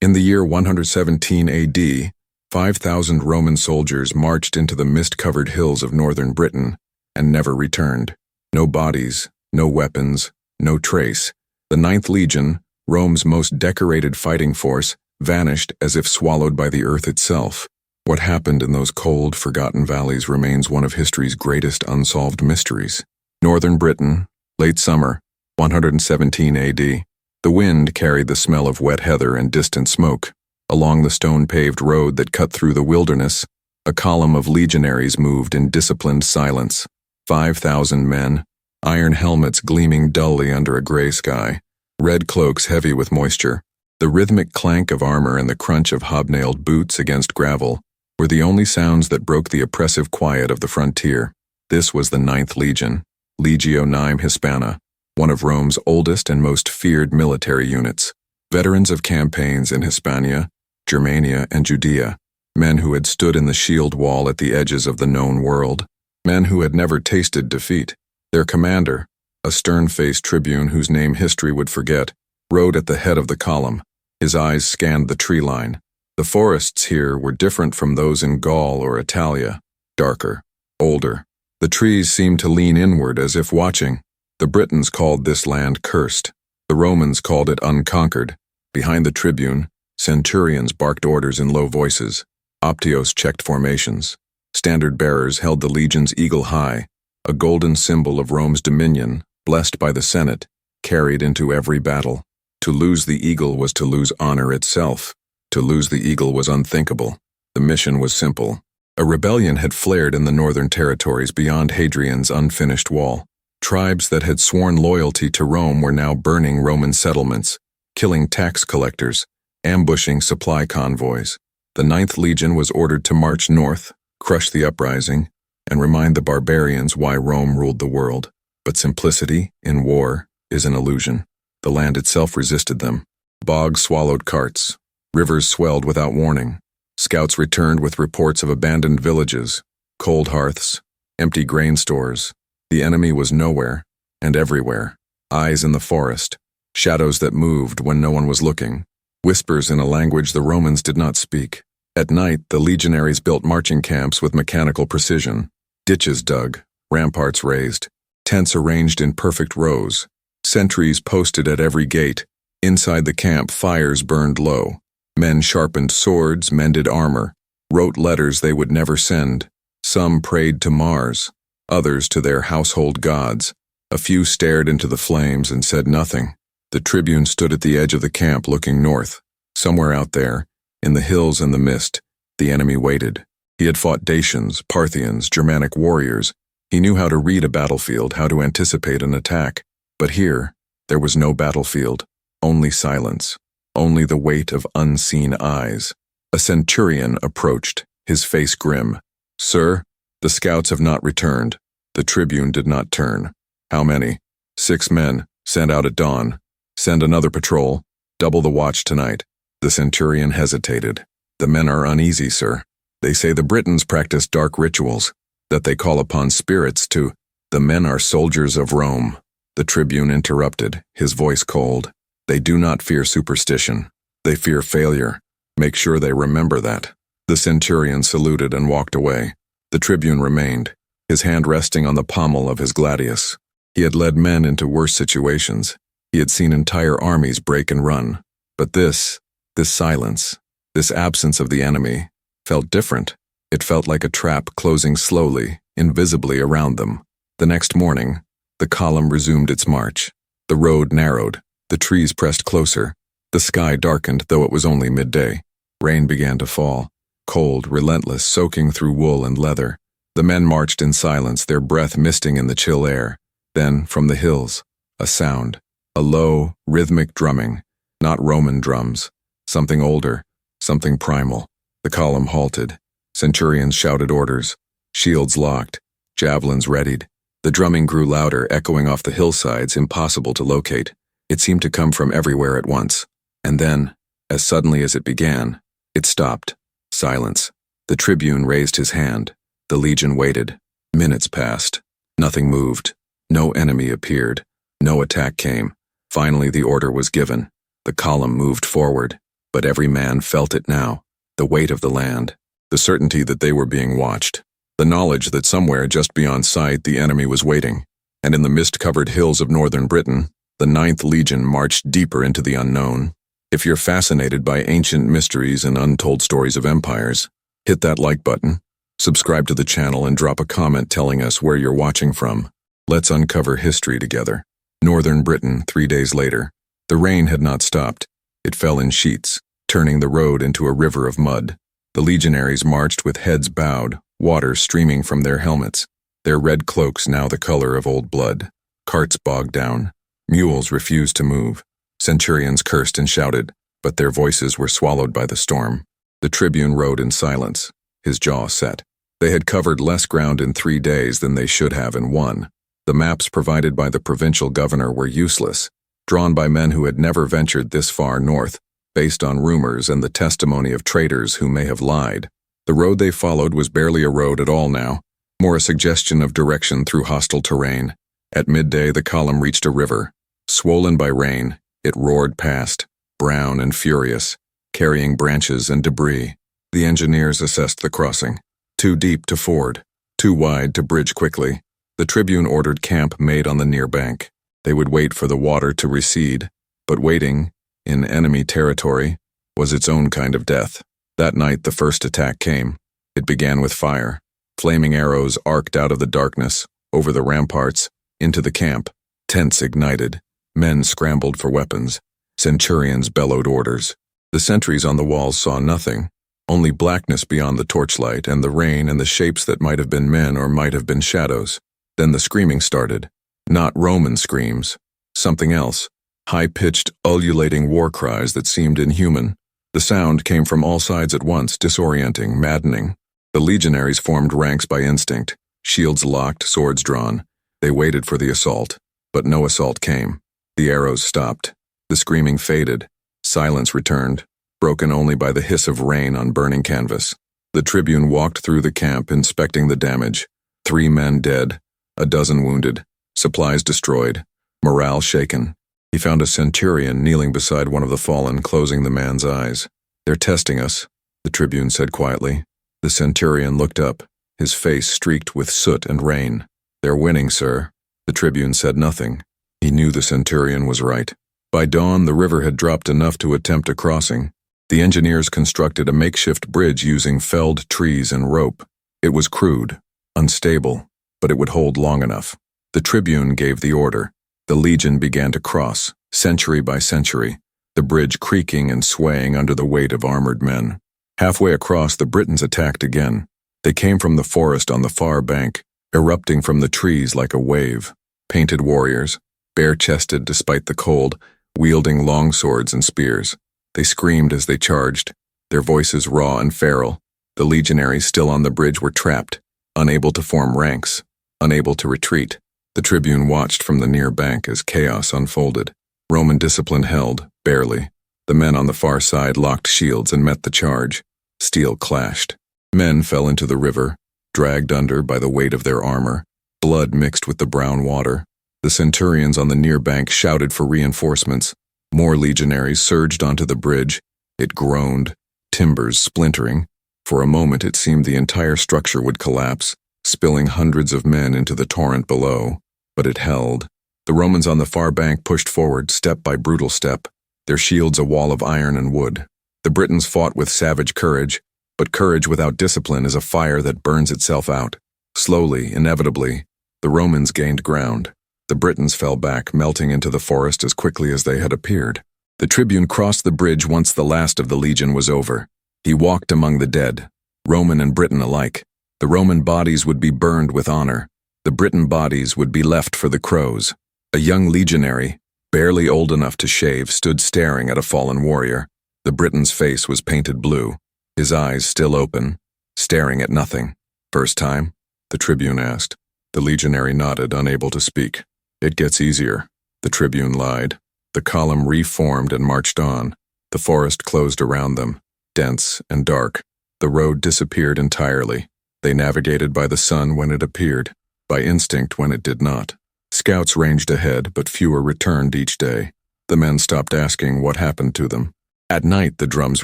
In the year 117 AD, 5,000 Roman soldiers marched into the mist-covered hills of northern Britain and never returned. No bodies, no weapons, no trace. The Ninth Legion, Rome's most decorated fighting force, vanished as if swallowed by the earth itself. What happened in those cold, forgotten valleys remains one of history's greatest unsolved mysteries. Northern Britain, late summer, 117 AD. The wind carried the smell of wet heather and distant smoke. Along the stone-paved road that cut through the wilderness, a column of legionaries moved in disciplined silence. 5,000 men, iron helmets gleaming dully under a gray sky, red cloaks heavy with moisture. The rhythmic clank of armor and the crunch of hobnailed boots against gravel were the only sounds that broke the oppressive quiet of the frontier. This was the Ninth Legion, Legio IX Hispana, one of Rome's oldest and most feared military units. Veterans of campaigns in Hispania, Germania, and Judea, men who had stood in the shield wall at the edges of the known world, men who had never tasted defeat. Their commander, a stern-faced tribune whose name history would forget, rode at the head of the column. His eyes scanned the tree line. The forests here were different from those in Gaul or Italia, darker, older. The trees seemed to lean inward as if watching. The Britons called this land cursed. The Romans called it unconquered. Behind the tribune, centurions barked orders in low voices. Optios checked formations. Standard-bearers held the legion's eagle high, a golden symbol of Rome's dominion, blessed by the Senate, carried into every battle. To lose the eagle was to lose honor itself. To lose the eagle was unthinkable. The mission was simple. A rebellion had flared in the northern territories beyond Hadrian's unfinished wall. Tribes that had sworn loyalty to Rome were now burning Roman settlements, killing tax collectors, ambushing supply convoys. The Ninth Legion was ordered to march north, crush the uprising, and remind the barbarians why Rome ruled the world. But simplicity, in war, is an illusion. The land itself resisted them. Bogs swallowed carts. Rivers swelled without warning. Scouts returned with reports of abandoned villages, cold hearths, empty grain stores. The enemy was nowhere, and everywhere. Eyes in the forest, shadows that moved when no one was looking, whispers in a language the Romans did not speak. At night, the legionaries built marching camps with mechanical precision. Ditches dug, ramparts raised, tents arranged in perfect rows, sentries posted at every gate. Inside the camp, fires burned low. Men sharpened swords, mended armor, wrote letters they would never send. Some prayed to Mars, others to their household gods. A few stared into the flames and said nothing. The tribune stood at the edge of the camp looking north. Somewhere out there, in the hills and the mist, the enemy waited. He had fought Dacians, Parthians, Germanic warriors. He knew how to read a battlefield, how to anticipate an attack. But here, there was no battlefield, only silence, only the weight of unseen eyes. A centurion approached, his face grim. "Sir, the scouts have not returned." The tribune did not turn. "How many?" "6 men, sent out at dawn. Send another patrol. Double the watch tonight." The centurion hesitated. "The men are uneasy, sir. They say the Britons practice dark rituals, that they call upon spirits to—" "The men are soldiers of Rome," the tribune interrupted, his voice cold. "They do not fear superstition. They fear failure. Make sure they remember that." The centurion saluted and walked away. The tribune remained, his hand resting on the pommel of his gladius. He had led men into worse situations. He had seen entire armies break and run. But this silence, this absence of the enemy, felt different. It felt like a trap closing slowly, invisibly around them. The next morning, the column resumed its march. The road narrowed. The trees pressed closer. The sky darkened, though it was only midday. Rain began to fall, cold, relentless, soaking through wool and leather. The men marched in silence, their breath misting in the chill air. Then, from the hills, a sound, a low, rhythmic drumming, not Roman drums, something older, something primal. The column halted. Centurions shouted orders, shields locked, javelins readied. The drumming grew louder, echoing off the hillsides, impossible to locate. It seemed to come from everywhere at once. And then, as suddenly as it began, it stopped. Silence. The tribune raised his hand. The legion waited. Minutes passed. Nothing moved. No enemy appeared. No attack came. Finally, the order was given. The column moved forward. But every man felt it now, the weight of the land, the certainty that they were being watched, the knowledge that somewhere just beyond sight the enemy was waiting. And in the mist-covered hills of northern Britain, the 9th Legion marched deeper into the unknown. If you're fascinated by ancient mysteries and untold stories of empires, hit that like button, subscribe to the channel, and drop a comment telling us where you're watching from. Let's uncover history together. Northern Britain, 3 days later. The rain had not stopped. It fell in sheets, turning the road into a river of mud. The legionaries marched with heads bowed, water streaming from their helmets, their red cloaks now the color of old blood. Carts bogged down. Mules refused to move. Centurions cursed and shouted, but their voices were swallowed by the storm. The tribune rode in silence, his jaw set. They had covered less ground in 3 days than they should have in 1. The maps provided by the provincial governor were useless, drawn by men who had never ventured this far north, based on rumors and the testimony of traitors who may have lied. The road they followed was barely a road at all now, more a suggestion of direction through hostile terrain. At midday, the column reached a river. Swollen by rain, it roared past, brown and furious, carrying branches and debris. The engineers assessed the crossing. Too deep to ford, too wide to bridge quickly. The tribune ordered camp made on the near bank. They would wait for the water to recede, but waiting, in enemy territory, was its own kind of death. That night the first attack came. It began with fire. Flaming arrows arced out of the darkness, over the ramparts, into the camp. Tents ignited. Men scrambled for weapons. Centurions bellowed orders. The sentries on the walls saw nothing, only blackness beyond the torchlight and the rain and the shapes that might have been men or might have been shadows. Then the screaming started. Not Roman screams. Something else. High-pitched, ululating war cries that seemed inhuman. The sound came from all sides at once, disorienting, maddening. The legionaries formed ranks by instinct, shields locked, swords drawn. They waited for the assault, but no assault came. The arrows stopped. The screaming faded. Silence returned, broken only by the hiss of rain on burning canvas. The tribune walked through the camp, inspecting the damage. 3 men dead, a dozen wounded, supplies destroyed, morale shaken. He found a centurion kneeling beside one of the fallen, closing the man's eyes. "They're testing us," the tribune said quietly. The centurion looked up, his face streaked with soot and rain. "They're winning, sir." The tribune said nothing. He knew the centurion was right. By dawn, the river had dropped enough to attempt a crossing. The engineers constructed a makeshift bridge using felled trees and rope. It was crude, unstable, but it would hold long enough. The tribune gave the order. The legion began to cross, century by century, the bridge creaking and swaying under the weight of armored men. Halfway across, the Britons attacked again. They came from the forest on the far bank, erupting from the trees like a wave. Painted warriors, bare-chested despite the cold, wielding long swords and spears. They screamed as they charged, their voices raw and feral. The legionaries still on the bridge were trapped, unable to form ranks, unable to retreat. The tribune watched from the near bank as chaos unfolded. Roman discipline held, barely. The men on the far side locked shields and met the charge. Steel clashed. Men fell into the river, dragged under by the weight of their armor. Blood mixed with the brown water. The centurions on the near bank shouted for reinforcements. More legionaries surged onto the bridge. It groaned, timbers splintering. For a moment it seemed the entire structure would collapse, spilling hundreds of men into the torrent below. But it held. The Romans on the far bank pushed forward, step by brutal step, their shields a wall of iron and wood. The Britons fought with savage courage, but courage without discipline is a fire that burns itself out. Slowly, inevitably, the Romans gained ground. The Britons fell back, melting into the forest as quickly as they had appeared. The tribune crossed the bridge once the last of the legion was over. He walked among the dead, Roman and Briton alike. The Roman bodies would be burned with honor. The Briton bodies would be left for the crows. A young legionary, barely old enough to shave, stood staring at a fallen warrior. The Briton's face was painted blue, his eyes still open, staring at nothing. "First time?" the tribune asked. The legionary nodded, unable to speak. "It gets easier," the tribune lied. The column reformed and marched on. The forest closed around them, dense and dark. The road disappeared entirely. They navigated by the sun when it appeared, by instinct when it did not. Scouts ranged ahead, but fewer returned each day. The men stopped asking what happened to them. At night, the drums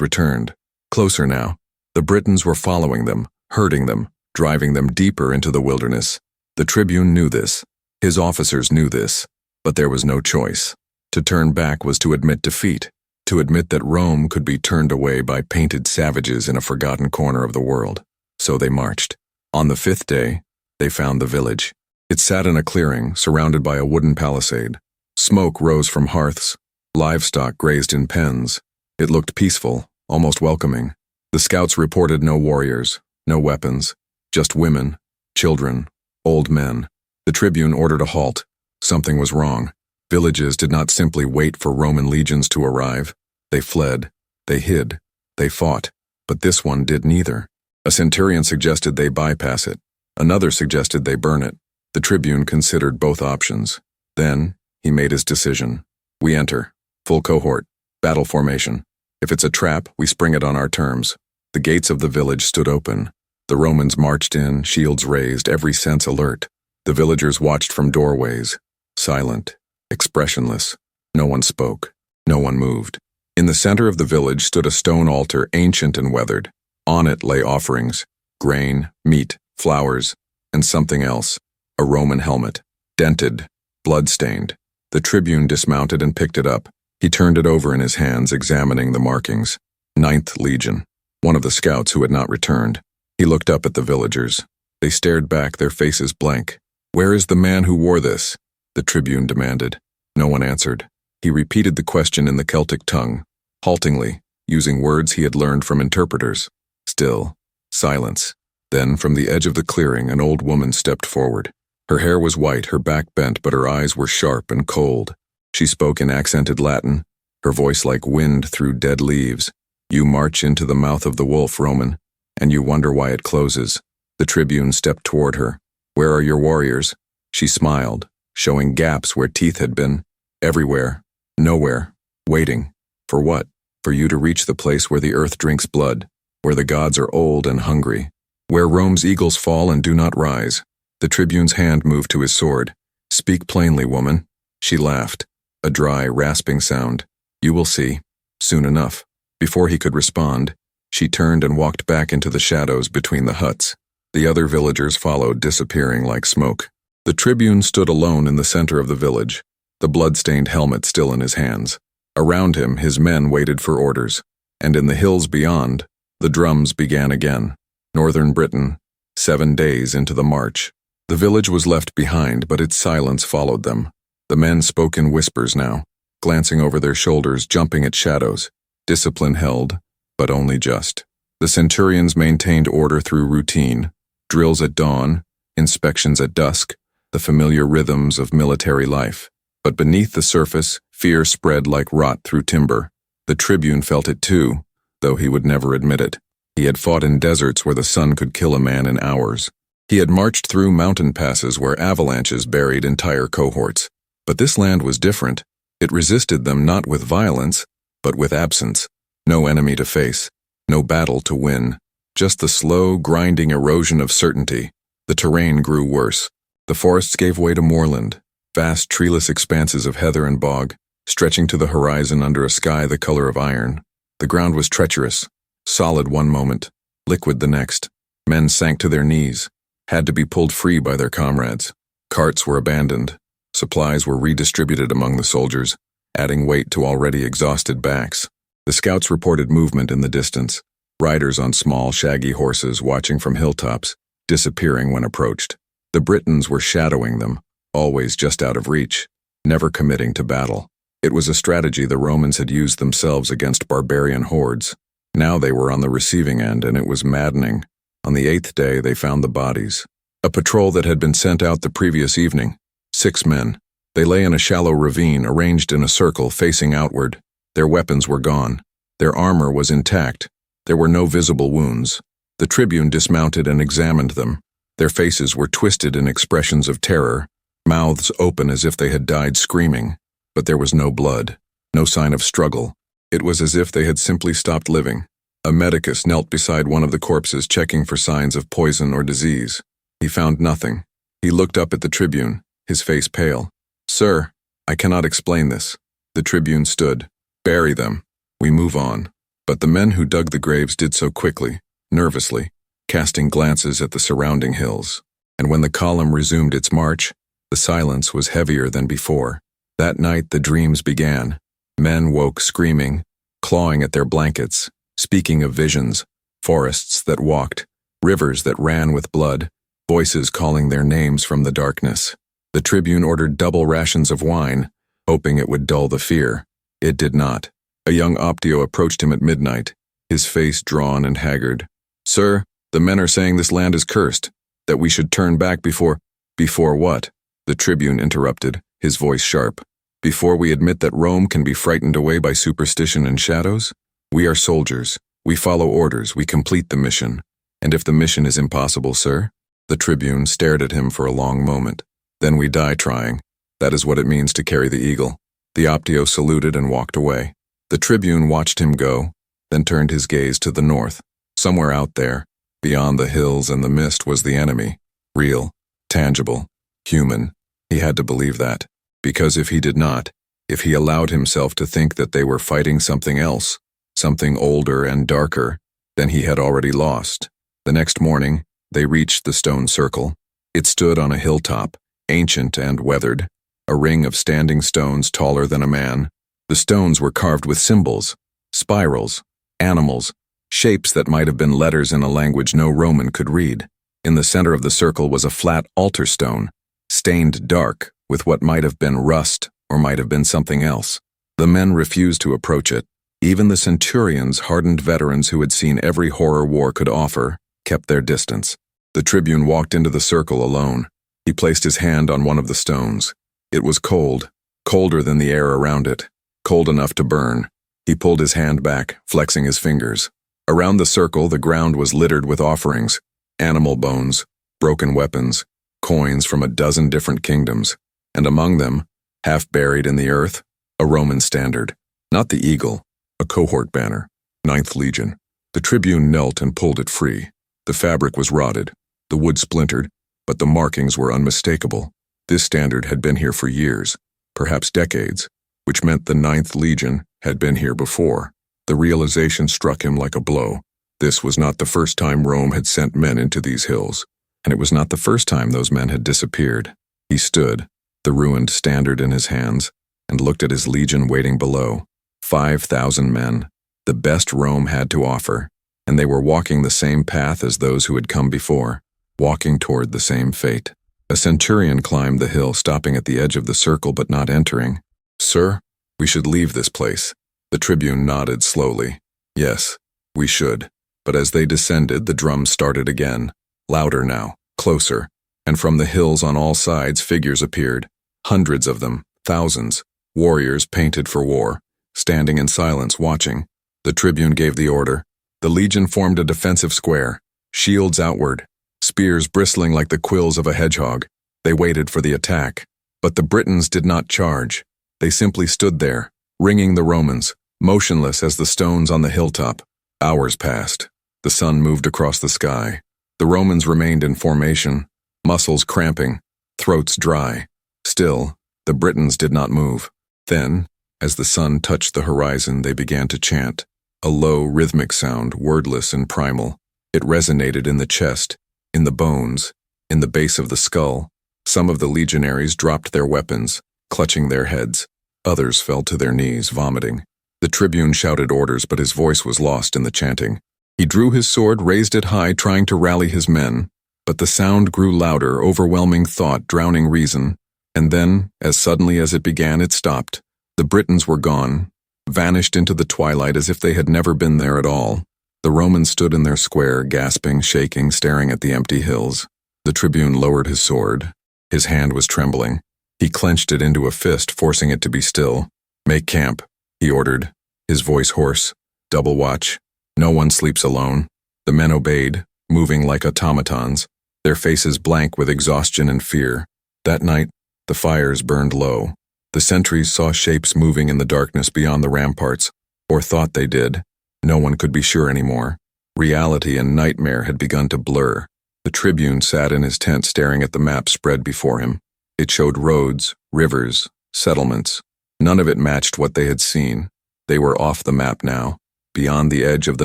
returned. Closer now. The Britons were following them, herding them, driving them deeper into the wilderness. The tribune knew this. His officers knew this. But there was no choice. To turn back was to admit defeat, to admit that Rome could be turned away by painted savages in a forgotten corner of the world. So they marched. On the 5th day, they found the village. It sat in a clearing, surrounded by a wooden palisade. Smoke rose from hearths. Livestock grazed in pens. It looked peaceful, almost welcoming. The scouts reported no warriors, no weapons, just women, children, old men. The tribune ordered a halt. Something was wrong. Villages did not simply wait for Roman legions to arrive. They fled, they hid, they fought, but this one did neither. A centurion suggested they bypass it. Another suggested they burn it. The tribune considered both options. Then, he made his decision. We enter. Full cohort. Battle formation. If it's a trap, we spring it on our terms. The gates of the village stood open. The Romans marched in, shields raised, every sense alert. The villagers watched from doorways, silent, expressionless. No one spoke. No one moved. In the center of the village stood a stone altar, ancient and weathered. On it lay offerings, grain, meat, flowers, and something else, a Roman helmet, dented, blood-stained. The tribune dismounted and picked it up. He turned it over in his hands, examining the markings. 9th Legion, one of the scouts who had not returned. He looked up at the villagers. They stared back, their faces blank. "Where is the man who wore this?" the tribune demanded. No one answered. He repeated the question in the Celtic tongue, haltingly, using words he had learned from interpreters. Still, silence. Then, from the edge of the clearing, an old woman stepped forward. Her hair was white, her back bent, but her eyes were sharp and cold. She spoke in accented Latin, her voice like wind through dead leaves. "You march into the mouth of the wolf, Roman, and you wonder why it closes." The tribune stepped toward her. "Where are your warriors?" She smiled, showing gaps where teeth had been. "Everywhere. Nowhere. Waiting. For what? For you to reach the place where the earth drinks blood, where the gods are old and hungry, where Rome's eagles fall and do not rise." The tribune's hand moved to his sword. "Speak plainly, woman." She laughed, a dry, rasping sound. "You will see. Soon enough." Before he could respond, she turned and walked back into the shadows between the huts. The other villagers followed, disappearing like smoke. The tribune stood alone in the center of the village, the blood-stained helmet still in his hands. Around him, his men waited for orders. And in the hills beyond, the drums began again. Northern Britain, 7 days into the march. The village was left behind, but its silence followed them. The men spoke in whispers now, glancing over their shoulders, jumping at shadows. Discipline held, but only just. The centurions maintained order through routine, drills at dawn, inspections at dusk, the familiar rhythms of military life. But beneath the surface, fear spread like rot through timber. The tribune felt it too, though he would never admit it. He had fought in deserts where the sun could kill a man in hours. He had marched through mountain passes where avalanches buried entire cohorts. But this land was different. It resisted them not with violence, but with absence. No enemy to face, no battle to win. Just the slow, grinding erosion of certainty. The terrain grew worse. The forests gave way to moorland, vast treeless expanses of heather and bog, stretching to the horizon under a sky the color of iron. The ground was treacherous, solid one moment, liquid the next. Men sank to their knees, had to be pulled free by their comrades. Carts were abandoned. Supplies were redistributed among the soldiers, adding weight to already exhausted backs. The scouts reported movement in the distance, riders on small, shaggy horses watching from hilltops, disappearing when approached. The Britons were shadowing them, always just out of reach, never committing to battle. It was a strategy the Romans had used themselves against barbarian hordes. Now they were on the receiving end, and it was maddening. On the 8th day, they found the bodies. A patrol that had been sent out the previous evening. 6 men. They lay in a shallow ravine, arranged in a circle, facing outward. Their weapons were gone. Their armor was intact. There were no visible wounds. The tribune dismounted and examined them. Their faces were twisted in expressions of terror, mouths open as if they had died screaming. But there was no blood, no sign of struggle. It was as if they had simply stopped living. A medicus knelt beside one of the corpses, checking for signs of poison or disease. He found nothing. He looked up at the tribune, his face pale. "Sir, I cannot explain this." The tribune stood. "Bury them." We move on. But the men who dug the graves did so quickly, nervously, casting glances at the surrounding hills. And when the column resumed its march, the silence was heavier than before. That night the dreams began. Men woke screaming, clawing at their blankets, speaking of visions, forests that walked, rivers that ran with blood, voices calling their names from the darkness. The tribune ordered double rations of wine, hoping it would dull the fear. It did not. A young Optio approached him at midnight, his face drawn and haggard. "Sir, the men are saying this land is cursed, that we should turn back before—" "Before what?" The tribune interrupted, his voice sharp. "Before we admit that Rome can be frightened away by superstition and shadows? We are soldiers. We follow orders. We complete the mission. And if the mission is impossible, sir?" The tribune stared at him for a long moment. "Then we die trying. That is what it means to carry the eagle." The Optio saluted and walked away. The tribune watched him go, then turned his gaze to the north. Somewhere out there, beyond the hills and the mist, was the enemy. Real, tangible, human. He had to believe that. Because if he did not, if he allowed himself to think that they were fighting something else, something older and darker, then he had already lost. The next morning, they reached the stone circle. It stood on a hilltop, ancient and weathered, a ring of standing stones taller than a man. The stones were carved with symbols, spirals, animals, shapes that might have been letters in a language no Roman could read. In the center of the circle was a flat altar stone, stained dark with what might have been rust or might have been something else. The men refused to approach it. Even the centurions, hardened veterans who had seen every horror war could offer, kept their distance. The tribune walked into the circle alone. He placed his hand on one of the stones. It was cold, colder than the air around it, cold enough to burn. He pulled his hand back, flexing his fingers. Around the circle, the ground was littered with offerings, animal bones, broken weapons, coins from a dozen different kingdoms, and among them, half buried in the earth, a Roman standard. Not the eagle, a cohort banner, 9th Legion. The tribune knelt and pulled it free. The fabric was rotted, the wood splintered, but the markings were unmistakable. This standard had been here for years, perhaps decades, which meant the 9th Legion had been here before. The realization struck him like a blow. This was not the first time Rome had sent men into these hills, and it was not the first time those men had disappeared. He stood, the ruined standard in his hands, and looked at his legion waiting below. 5,000 men, the best Rome had to offer, and they were walking the same path as those who had come before, walking toward the same fate. A centurion climbed the hill, stopping at the edge of the circle but not entering. "Sir, we should leave this place." The tribune nodded slowly. "Yes, we should." But as they descended, the drums started again, louder now, closer, and from the hills on all sides figures appeared, hundreds of them, thousands, warriors painted for war, standing in silence watching. The tribune gave the order. The legion formed a defensive square, shields outward, spears bristling like the quills of a hedgehog. They waited for the attack. But the Britons did not charge. They simply stood there, ringing the Romans, motionless as the stones on the hilltop. Hours passed. The sun moved across the sky. The Romans remained in formation, muscles cramping, throats dry. Still, the Britons did not move. Then, as the sun touched the horizon, they began to chant, a low, rhythmic sound, wordless and primal. It resonated in the chest, in the bones, in the base of the skull. Some of the legionaries dropped their weapons, clutching their heads. Others fell to their knees, vomiting. The tribune shouted orders, but his voice was lost in the chanting. He drew his sword, raised it high, trying to rally his men. But the sound grew louder, overwhelming thought, drowning reason. And then, as suddenly as it began, it stopped. The Britons were gone, vanished into the twilight as if they had never been there at all. The Romans stood in their square, gasping, shaking, staring at the empty hills. The tribune lowered his sword. His hand was trembling. He clenched it into a fist, forcing it to be still. "Make camp," he ordered, his voice hoarse. "Double watch. No one sleeps alone." The men obeyed, moving like automatons, their faces blank with exhaustion and fear. That night, the fires burned low. The sentries saw shapes moving in the darkness beyond the ramparts, or thought they did. No one could be sure anymore. Reality and nightmare had begun to blur. The tribune sat in his tent staring at the map spread before him. It showed roads, rivers, settlements. None of it matched what they had seen. They were off the map now, beyond the edge of the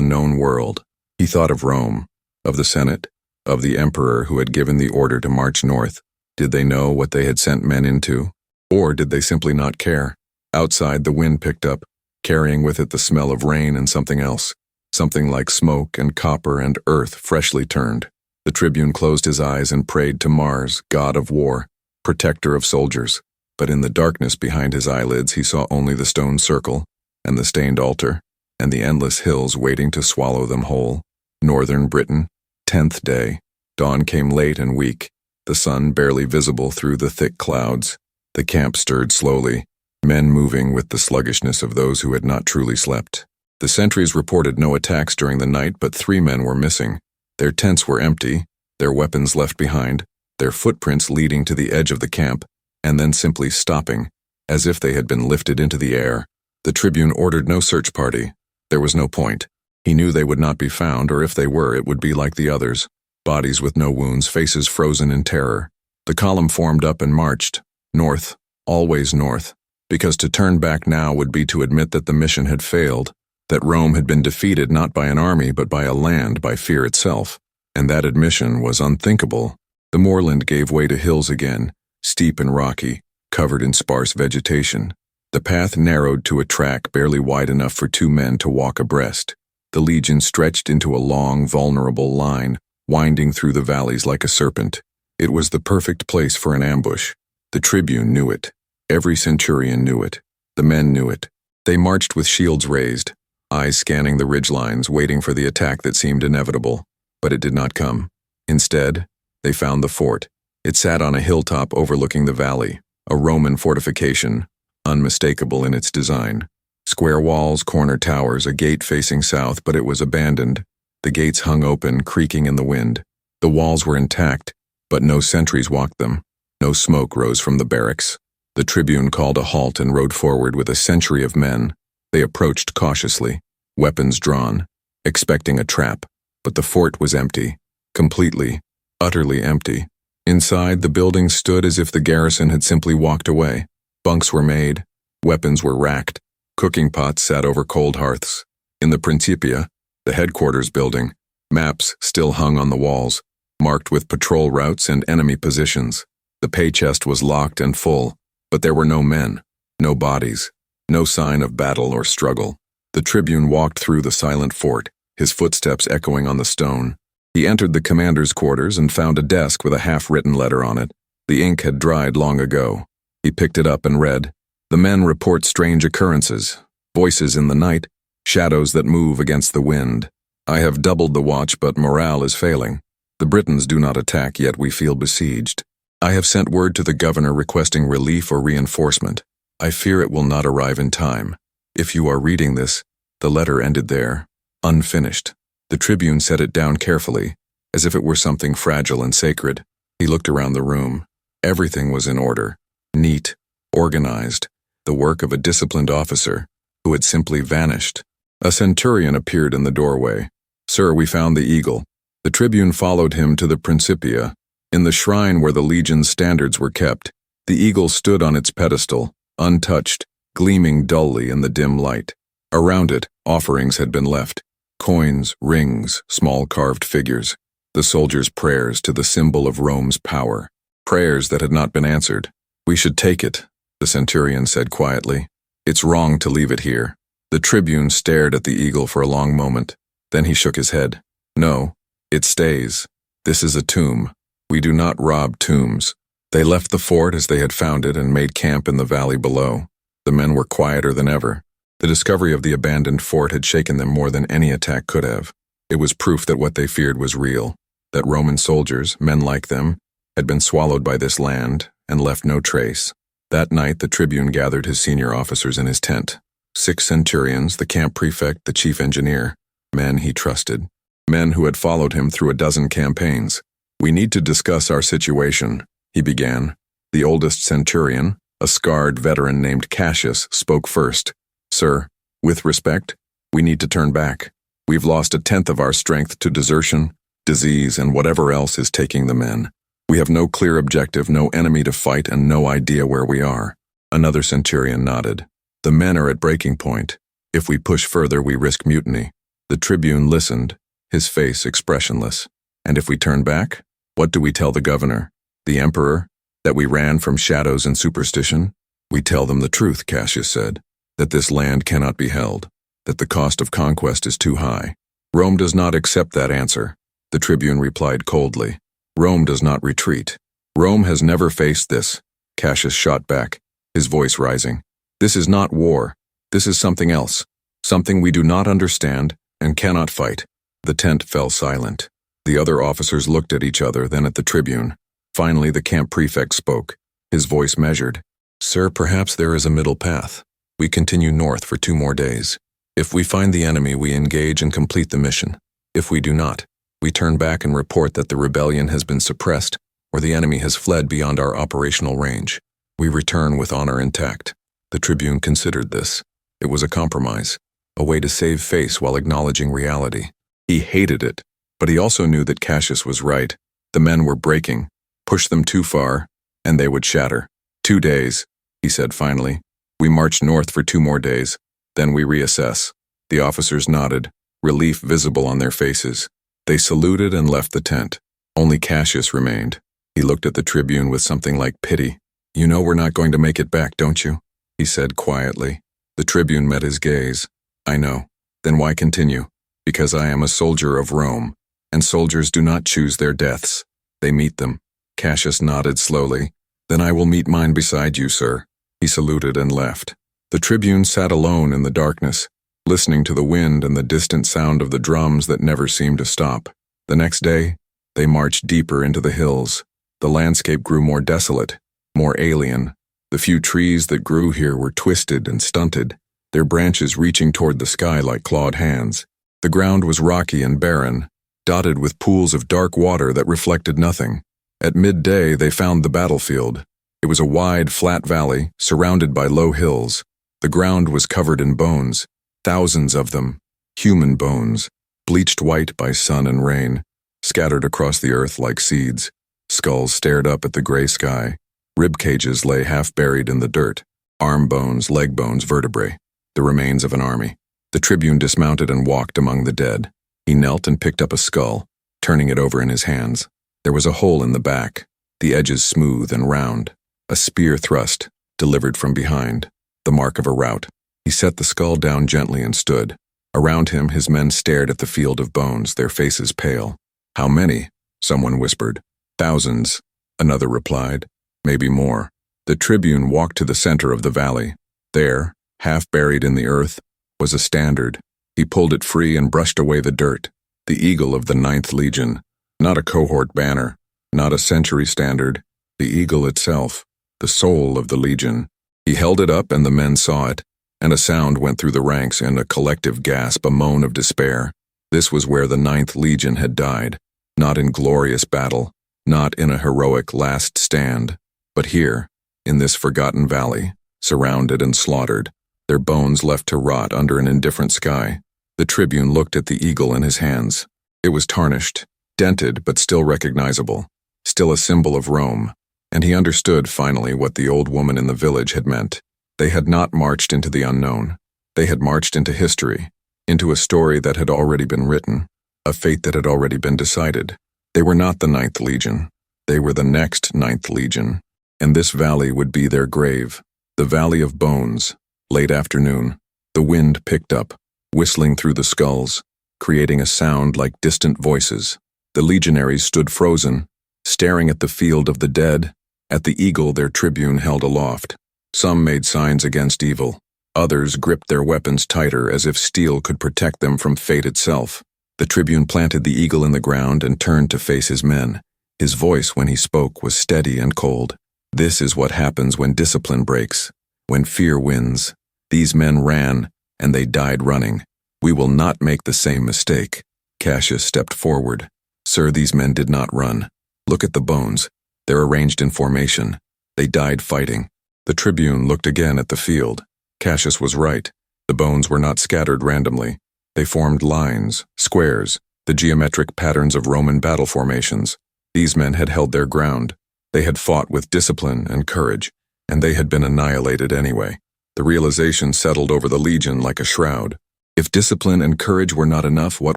known world. He thought of Rome, of the Senate, of the emperor who had given the order to march north. Did they know what they had sent men into? Or did they simply not care? Outside, the wind picked up, carrying with it the smell of rain and something else, something like smoke and copper and earth freshly turned. The tribune closed his eyes and prayed to Mars, god of war, protector of soldiers. But in the darkness behind his eyelids he saw only the stone circle, and the stained altar, and the endless hills waiting to swallow them whole. Northern Britain, 10th day. Dawn came late and weak, the sun barely visible through the thick clouds. The camp stirred slowly, men moving with the sluggishness of those who had not truly slept. The sentries reported no attacks during the night, but 3 men were missing. Their tents were empty, their weapons left behind, their footprints leading to the edge of the camp, and then simply stopping, as if they had been lifted into the air. The tribune ordered no search party. There was no point. He knew they would not be found, or if they were, it would be like the others. Bodies with no wounds, faces frozen in terror. The column formed up and marched. North, always north. Because to turn back now would be to admit that the mission had failed, that Rome had been defeated not by an army but by a land, by fear itself. And that admission was unthinkable. The moorland gave way to hills again, steep and rocky, covered in sparse vegetation. The path narrowed to a track barely wide enough for 2 men to walk abreast. The legion stretched into a long, vulnerable line, winding through the valleys like a serpent. It was the perfect place for an ambush. The tribune knew it. Every centurion knew it. The men knew it. They marched with shields raised, eyes scanning the ridgelines, waiting for the attack that seemed inevitable. But it did not come. Instead, they found the fort. It sat on a hilltop overlooking the valley, a Roman fortification, unmistakable in its design. Square walls, corner towers, a gate facing south, but it was abandoned. The gates hung open, creaking in the wind. The walls were intact, but no sentries walked them. No smoke rose from the barracks. The tribune called a halt and rode forward with a century of men. They approached cautiously, weapons drawn, expecting a trap. But the fort was empty, completely, utterly empty. Inside, the building stood as if the garrison had simply walked away. Bunks were made, weapons were racked, cooking pots sat over cold hearths. In the Principia, the headquarters building, maps still hung on the walls, marked with patrol routes and enemy positions. The pay chest was locked and full, but there were no men, no bodies, no sign of battle or struggle. The tribune walked through the silent fort, his footsteps echoing on the stone. He entered the commander's quarters and found a desk with a half-written letter on it. The ink had dried long ago. He picked it up and read, "The men report strange occurrences, voices in the night, shadows that move against the wind. I have doubled the watch, but morale is failing. The Britons do not attack, yet we feel besieged. I have sent word to the governor requesting relief or reinforcement. I fear it will not arrive in time. If you are reading this," the letter ended there, unfinished. The tribune set it down carefully, as if it were something fragile and sacred. He looked around the room. Everything was in order, neat, organized, the work of a disciplined officer who had simply vanished. A centurion appeared in the doorway. "Sir, we found the eagle." The tribune followed him to the Principia. In the shrine where the legion's standards were kept, the eagle stood on its pedestal, untouched, gleaming dully in the dim light. Around it, offerings had been left. Coins, rings, small carved figures. The soldiers' prayers to the symbol of Rome's power. Prayers that had not been answered. "We should take it," the centurion said quietly. "It's wrong to leave it here." The tribune stared at the eagle for a long moment. Then he shook his head. "No, it stays. This is a tomb. We do not rob tombs." They left the fort as they had found it and made camp in the valley below. The men were quieter than ever. The discovery of the abandoned fort had shaken them more than any attack could have. It was proof that what they feared was real, that Roman soldiers, men like them, had been swallowed by this land and left no trace. That night the tribune gathered his senior officers in his tent. 6 centurions, the camp prefect, the chief engineer, men he trusted, men who had followed him through a dozen campaigns. "We need to discuss our situation," he began. The oldest centurion, a scarred veteran named Cassius, spoke first. "Sir, with respect, we need to turn back. We've lost 1/10 of our strength to desertion, disease, and whatever else is taking the men. We have no clear objective, no enemy to fight, and no idea where we are." Another centurion nodded. "The men are at breaking point. If we push further, we risk mutiny. The tribune listened, his face expressionless. And if we turn back, what do we tell the governor, the emperor, that we ran from shadows and superstition? We tell them the truth, Cassius said, that this land cannot be held, that the cost of conquest is too high. Rome does not accept that answer, the tribune replied coldly. Rome does not retreat. Rome has never faced this, Cassius shot back, his voice rising. This is not war. This is something else, something we do not understand and cannot fight. The tent fell silent. The other officers looked at each other, then at the tribune. Finally, the camp prefect spoke, his voice measured. Sir, perhaps there is a middle path. We continue north for 2 more days. If we find the enemy, we engage and complete the mission. If we do not, we turn back and report that the rebellion has been suppressed or the enemy has fled beyond our operational range. We return with honor intact. The tribune considered this. It was a compromise, a way to save face while acknowledging reality. He hated it, but he also knew that Cassius was right. The men were breaking. Push them too far, and they would shatter. 2 days, he said finally. We march north for 2 more days. Then we reassess. The officers nodded, relief visible on their faces. They saluted and left the tent. Only Cassius remained. He looked at the tribune with something like pity. You know we're not going to make it back, don't you? He said quietly. The tribune met his gaze. I know. Then why continue? Because I am a soldier of Rome, and soldiers do not choose their deaths. They meet them. Cassius nodded slowly. Then I will meet mine beside you, sir. He saluted and left. The tribune sat alone in the darkness, listening to the wind and the distant sound of the drums that never seemed to stop. The next day, they marched deeper into the hills. The landscape grew more desolate, more alien. The few trees that grew here were twisted and stunted, their branches reaching toward the sky like clawed hands. The ground was rocky and barren, dotted with pools of dark water that reflected nothing. At midday, they found the battlefield. It was a wide, flat valley, surrounded by low hills. The ground was covered in bones, thousands of them, human bones, bleached white by sun and rain, scattered across the earth like seeds. Skulls stared up at the gray sky. Rib cages lay half buried in the dirt. Arm bones, leg bones, vertebrae. The remains of an army. The tribune dismounted and walked among the dead. He knelt and picked up a skull, turning it over in his hands. There was a hole in the back, the edges smooth and round. A spear thrust, delivered from behind. The mark of a rout. He set the skull down gently and stood. Around him, his men stared at the field of bones, their faces pale. How many? Someone whispered. Thousands, another replied. Maybe more. The tribune walked to the center of the valley. There, half buried in the earth, was a standard. He pulled it free and brushed away the dirt. The eagle of the 9th Legion. Not a cohort banner, not a century standard. The eagle itself, the soul of the legion. He held it up and the men saw it, and a sound went through the ranks and a collective gasp, a moan of despair. This was where the 9th Legion had died, not in glorious battle, not in a heroic last stand, but here, in this forgotten valley, surrounded and slaughtered, their bones left to rot under an indifferent sky. The tribune looked at the eagle in his hands. It was tarnished, dented but still recognizable, still a symbol of Rome, and he understood finally what the old woman in the village had meant. They had not marched into the unknown. They had marched into history, into a story that had already been written, a fate that had already been decided. They were not the 9th Legion. They were the next 9th Legion, and this valley would be their grave, the Valley of Bones. Late afternoon, the wind picked up, whistling through the skulls, creating a sound like distant voices. The legionaries stood frozen, staring at the field of the dead, at the eagle their tribune held aloft. Some made signs against evil. Others gripped their weapons tighter as if steel could protect them from fate itself. The tribune planted the eagle in the ground and turned to face his men. His voice when he spoke was steady and cold. This is what happens when discipline breaks, when fear wins. These men ran, and they died running. We will not make the same mistake. Cassius stepped forward. Sir, these men did not run. Look at the bones. They're arranged in formation. They died fighting. The tribune looked again at the field. Cassius was right. The bones were not scattered randomly. They formed lines, squares, the geometric patterns of Roman battle formations. These men had held their ground. They had fought with discipline and courage, and they had been annihilated anyway. The realization settled over the legion like a shroud. If discipline and courage were not enough, what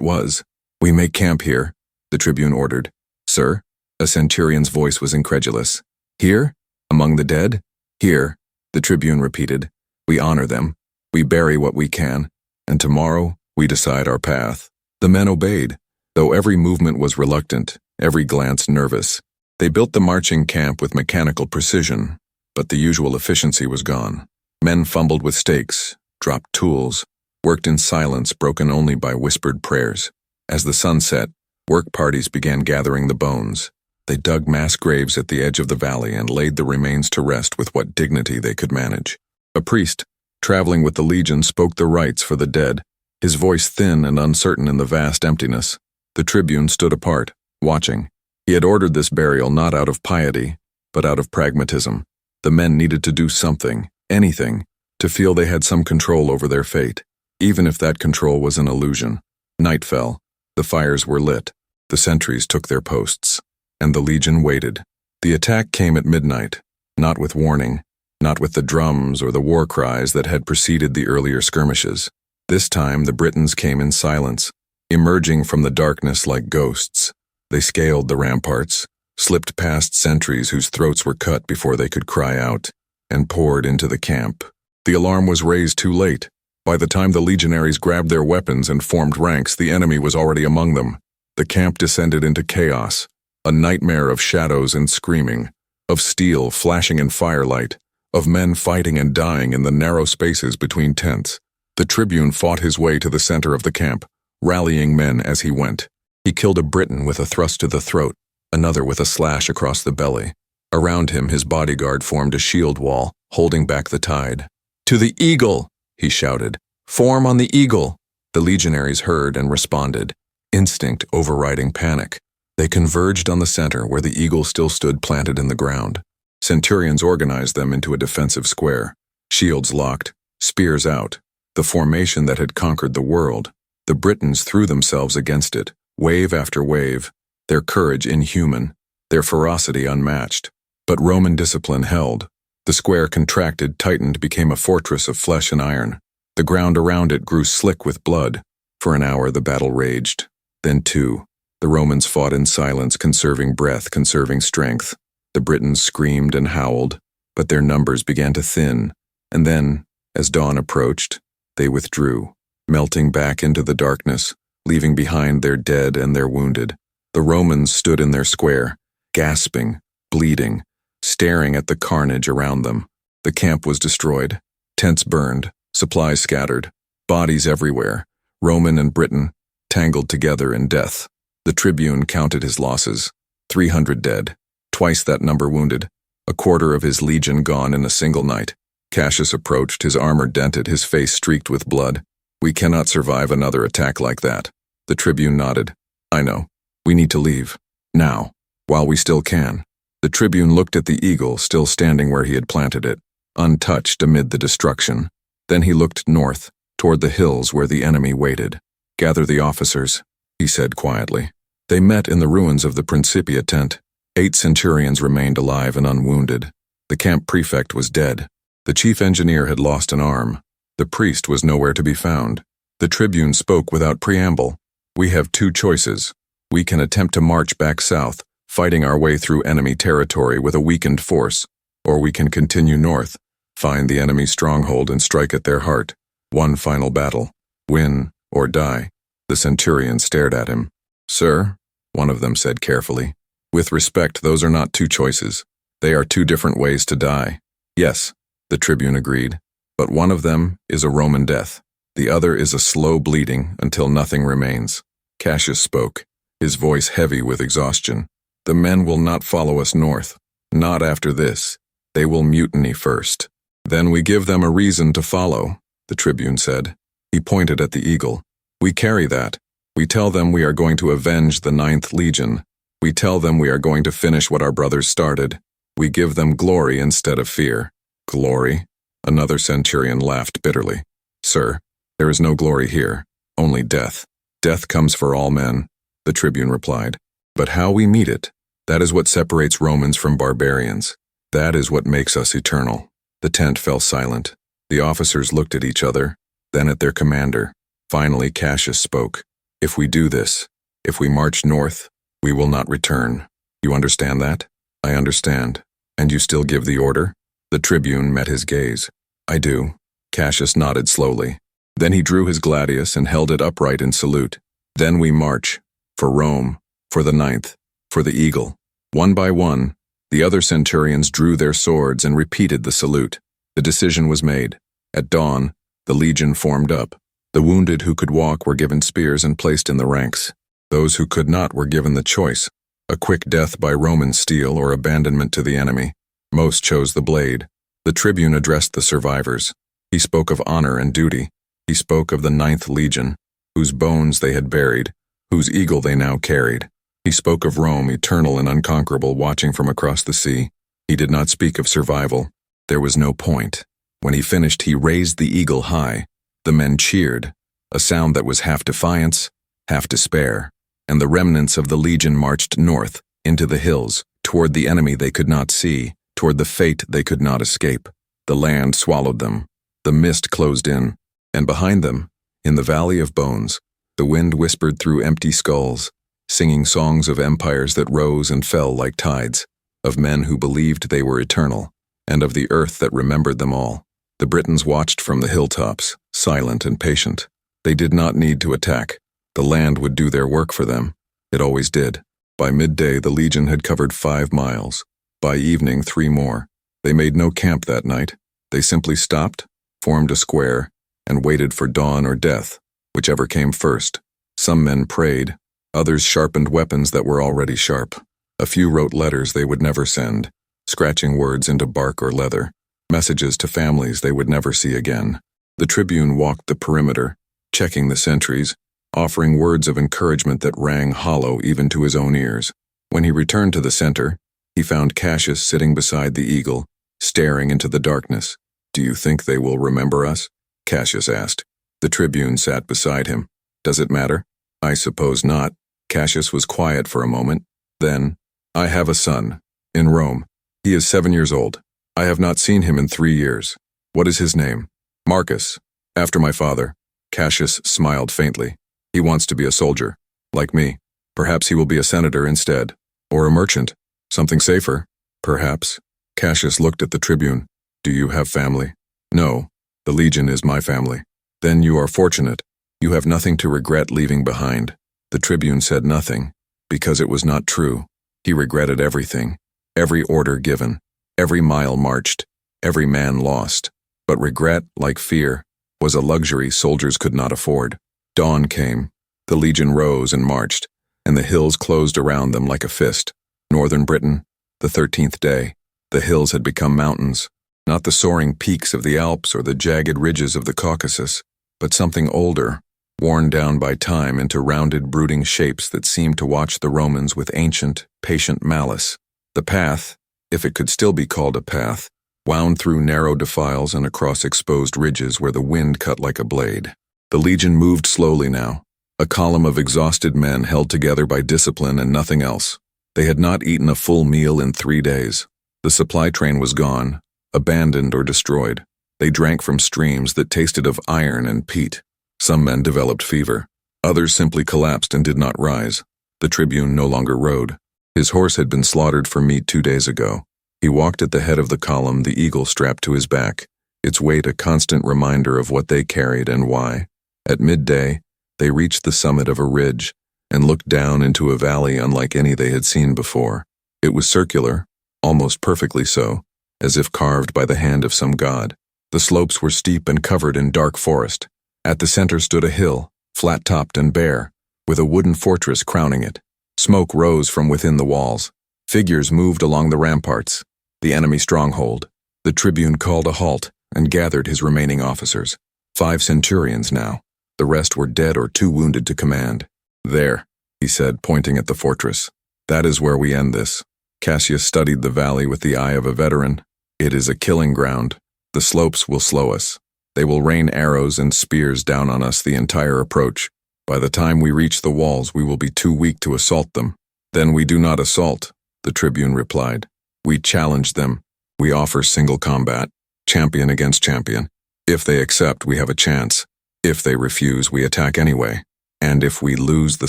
was? "We make camp here," the tribune ordered. "Sir?" A centurion's voice was incredulous. "Here? Among the dead?" "Here," the tribune repeated. "We honor them. We bury what we can. And tomorrow, we decide our path." The men obeyed, though every movement was reluctant, every glance nervous. They built the marching camp with mechanical precision, but the usual efficiency was gone. Men fumbled with stakes, dropped tools, worked in silence broken only by whispered prayers. As the sun set, work parties began gathering the bones. They dug mass graves at the edge of the valley and laid the remains to rest with what dignity they could manage. A priest, traveling with the legion, spoke the rites for the dead, his voice thin and uncertain in the vast emptiness. The tribune stood apart, watching. He had ordered this burial not out of piety, but out of pragmatism. The men needed to do something, anything, to feel they had some control over their fate, even if that control was an illusion. Night fell. The fires were lit. The sentries took their posts. And the legion waited. The attack came at midnight, not with warning, not with the drums or the war cries that had preceded the earlier skirmishes. This time the Britons came in silence, emerging from the darkness like ghosts. They scaled the ramparts, slipped past sentries whose throats were cut before they could cry out, and poured into the camp. The alarm was raised too late. By the time the legionaries grabbed their weapons and formed ranks, the enemy was already among them. The camp descended into chaos, a nightmare of shadows and screaming, of steel flashing in firelight, of men fighting and dying in the narrow spaces between tents. The tribune fought his way to the center of the camp, rallying men as he went. He killed a Briton with a thrust to the throat, another with a slash across the belly. Around him, his bodyguard formed a shield wall, holding back the tide. "To the eagle!" he shouted. "Form on the eagle!" The legionaries heard and responded, instinct overriding panic. They converged on the center where the eagle still stood planted in the ground. Centurions organized them into a defensive square, shields locked, spears out, the formation that had conquered the world. The Britons threw themselves against it, wave after wave, their courage inhuman, their ferocity unmatched. But Roman discipline held. The square contracted, tightened, became a fortress of flesh and iron. The ground around it grew slick with blood. For an hour the battle raged. Then two. The Romans fought in silence, conserving breath, conserving strength. The Britons screamed and howled, but their numbers began to thin, and then, as dawn approached, they withdrew, melting back into the darkness, leaving behind their dead and their wounded. The Romans stood in their square, gasping, bleeding, staring at the carnage around them. The camp was destroyed, tents burned, supplies scattered, bodies everywhere, Roman and Briton, tangled together in death. The tribune counted his losses. 300 dead, twice that number wounded, a quarter of his legion gone in a single night. Cassius approached, his armor dented, his face streaked with blood. "We cannot survive another attack like that." The tribune nodded. "I know. We need to leave. Now. While we still can." The tribune looked at the eagle still standing where he had planted it, untouched amid the destruction. Then he looked north, toward the hills where the enemy waited. "Gather the officers," he said quietly. They met in the ruins of the Principia tent. 8 centurions remained alive and unwounded. The camp prefect was dead. The chief engineer had lost an arm. The priest was nowhere to be found. The tribune spoke without preamble. "We have 2 choices. We can attempt to march back south, fighting our way through enemy territory with a weakened force, or we can continue north, find the enemy's stronghold and strike at their heart. One final battle. Win or die." The centurion stared at him. "Sir," one of them said carefully, "with respect, those are not 2 choices. They are 2 different ways to die." "Yes," the tribune agreed, "but one of them is a Roman death. The other is a slow bleeding until nothing remains." Cassius spoke, his voice heavy with exhaustion. "The men will not follow us north. Not after this. They will mutiny first. Then we give them a reason to follow," the tribune said. He pointed at the eagle. "We carry that. We tell them we are going to avenge the 9th Legion. We tell them we are going to finish what our brothers started. We give them glory instead of fear." "Glory?" Another centurion laughed bitterly. "Sir, there is no glory here, only death. Death comes for all men," the tribune replied. "But how we meet it, that is what separates Romans from barbarians. That is what makes us eternal." The tent fell silent. The officers looked at each other, then at their commander. Finally, Cassius spoke. If we do this, if we march north, we will not return. You understand that? I understand. And you still give the order? The tribune met his gaze. I do. Cassius nodded slowly. Then he drew his gladius and held it upright in salute. Then we march. For Rome, for the 9th, for the eagle. One by one, the other centurions drew their swords and repeated the salute. The decision was made. At dawn, the legion formed up. The wounded who could walk were given spears and placed in the ranks. Those who could not were given the choice, a quick death by Roman steel or abandonment to the enemy. Most chose the blade. The tribune addressed the survivors. He spoke of honor and duty. He spoke of the 9th Legion, whose bones they had buried, whose eagle they now carried. He spoke of Rome, eternal and unconquerable, watching from across the sea. He did not speak of survival. There was no point. When he finished, he raised the eagle high. The men cheered, a sound that was half defiance, half despair, and the remnants of the legion marched north, into the hills, toward the enemy they could not see, toward the fate they could not escape. The land swallowed them. The mist closed in, and behind them, in the valley of bones, the wind whispered through empty skulls, singing songs of empires that rose and fell like tides, of men who believed they were eternal, and of the earth that remembered them all. The Britons watched from the hilltops, silent and patient. They did not need to attack. The land would do their work for them. It always did. By midday, the legion had covered 5 miles. By evening, 3 more. They made no camp that night. They simply stopped, formed a square, and waited for dawn or death, whichever came first. Some men prayed. Others sharpened weapons that were already sharp. A few wrote letters they would never send, scratching words into bark or leather, messages to families they would never see again. The tribune walked the perimeter, checking the sentries, offering words of encouragement that rang hollow even to his own ears. When he returned to the center, he found Cassius sitting beside the eagle, staring into the darkness. Do you think they will remember us? Cassius asked. The tribune sat beside him. Does it matter? I suppose not. Cassius was quiet for a moment. Then, I have a son, in Rome. He is 7 years old. I have not seen him in 3 years. What is his name? Marcus, after my father. Cassius smiled faintly. He wants to be a soldier, like me. Perhaps he will be a senator instead. Or a merchant. Something safer. Perhaps. Cassius looked at the tribune. Do you have family? No. The legion is my family. Then you are fortunate. You have nothing to regret leaving behind. The tribune said nothing, because it was not true. He regretted everything. Every order given. Every mile marched. Every man lost. But regret, like fear, was a luxury soldiers could not afford. Dawn came. The legion rose and marched, and the hills closed around them like a fist. Northern Britain, the 13th day. The hills had become mountains, not the soaring peaks of the Alps or the jagged ridges of the Caucasus, but something older, worn down by time into rounded, brooding shapes that seemed to watch the Romans with ancient, patient malice. The path, if it could still be called a path, wound through narrow defiles and across exposed ridges where the wind cut like a blade. The legion moved slowly now, a column of exhausted men held together by discipline and nothing else. They had not eaten a full meal in 3 days. The supply train was gone, abandoned or destroyed. They drank from streams that tasted of iron and peat. Some men developed fever. Others simply collapsed and did not rise. The tribune no longer rode. His horse had been slaughtered for meat 2 days ago. He walked at the head of the column, the eagle strapped to his back, its weight a constant reminder of what they carried and why. At midday, they reached the summit of a ridge and looked down into a valley unlike any they had seen before. It was circular, almost perfectly so, as if carved by the hand of some god. The slopes were steep and covered in dark forest. At the center stood a hill, flat-topped and bare, with a wooden fortress crowning it. Smoke rose from within the walls. Figures moved along the ramparts, the enemy stronghold. The tribune called a halt and gathered his remaining officers. 5 centurions now. The rest were dead or too wounded to command. There, he said, pointing at the fortress. That is where we end this. Cassius studied the valley with the eye of a veteran. It is a killing ground. The slopes will slow us. They will rain arrows and spears down on us the entire approach. By the time we reach the walls, we will be too weak to assault them. Then we do not assault, the tribune replied. We challenge them. We offer single combat, champion against champion. If they accept, we have a chance. If they refuse, we attack anyway. And if we lose the